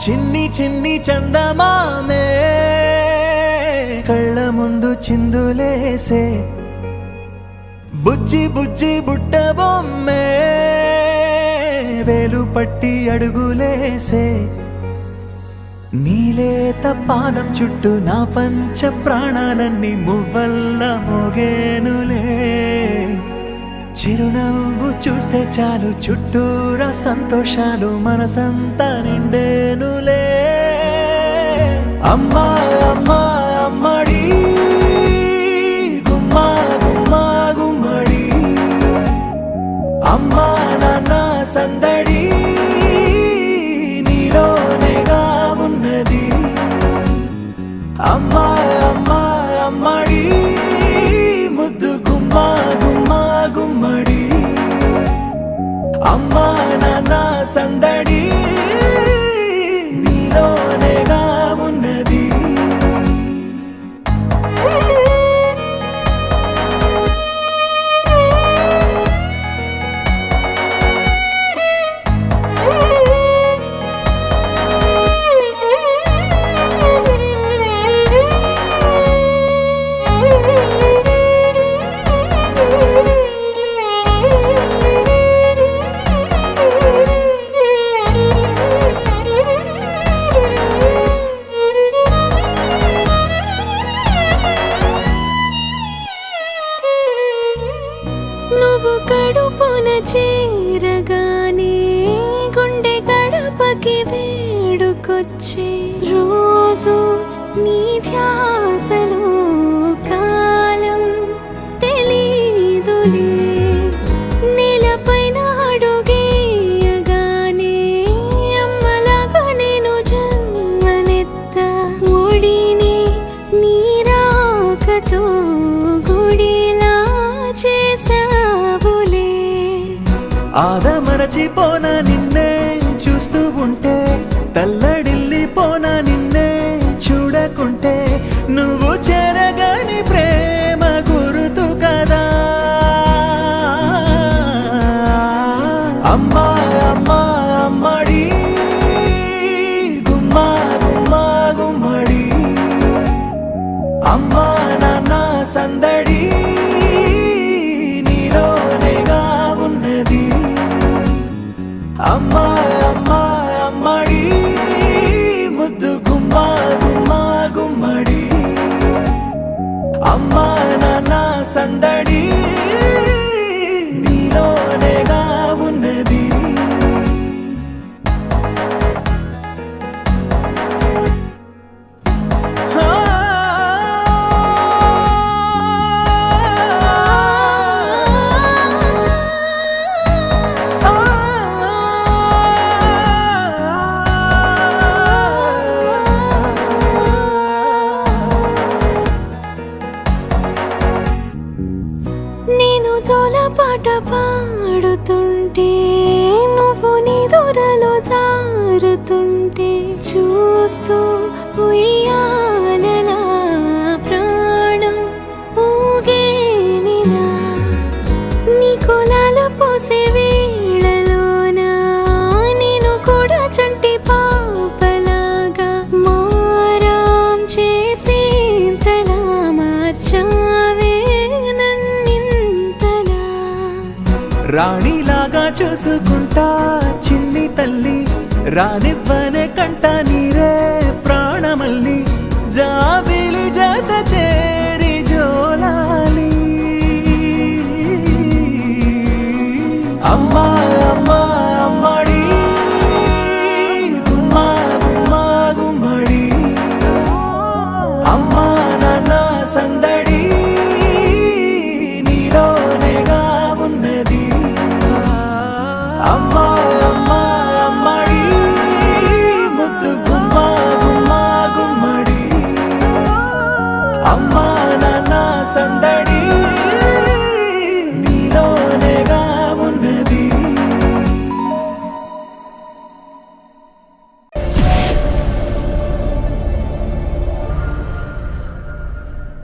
చిన్ని చిన్ని చందమామే కళ్ళ ముందు చిందులేసే బుజ్జి బుజ్జి బుట్ట బొమ్మే వేలు పట్టి అడుగులేసే నీలేత పానం చుట్టూ నా పంచ ప్రాణాలన్నీ మువ్వల్ల మోగేనులే చిరునవ్వు చూస్తే చాలు చుట్టూరా సంతోషాలు మనసంతా నిండేనులే అమ్మా అమ్మా అమ్మడి గుమ్మా గుమ్మా గుమ్మడి అమ్మా నాన్న సందడి నీలోనేగా ఉన్నది అమ్మా అమ్మా అమ్మడి ముద్దు గుమ్మా గుమ్మా గుమ్మడి అమ్మా నాన్న సందడి నీలోనేగా ఉన్నది నువ్వు కడుపున చేరగానే గుండె గడపకి వేడుకొచ్చే రోజు నీ ధ్యాసలో కాలం తెలీదులే నేలపైన అడుగేయగానే అమ్మలాగా నేను జన్మనెత్త ఒడిని నీ రాకతో గుడిలా చేసావులే ఆదమరచిపోన నిన్నే చూస్తూ ఉంటే తల్లడిల్లిపోన నిన్నే చూడకుంటే నువ్వు చెరగని ప్రేమ గురుతు కదా అమ్మా అమ్మా అమ్మడి గుమ్మా గుమ్మా గుమ్మడి అమ్మా నాన్న సందడి నీలోనేగా ఉన్నది అమ్మా అమ్మా అమ్మడి ముద్దు గుమ్మా గుమ్మా గుమ్మడి అమ్మా నాన్న సందడి నీలోనేగా ఉన్నది నేను జోలపాట పాడుతుంటే నువ్వు నీ దూరలో జారుతుంటే చూస్తూ ఉయ్యాలలా ప్రాణం ఊగేనిలా నీ కులాల పోసే వేళలోన నేను కూడా చంటి పాపలాగా మారాం చేసేంతలా మార్చావే రాణిలాగా చూసుకుంటా చిన్ని తల్లి రానివ్వనే కంట నీరే ప్రాణమల్లి జాబి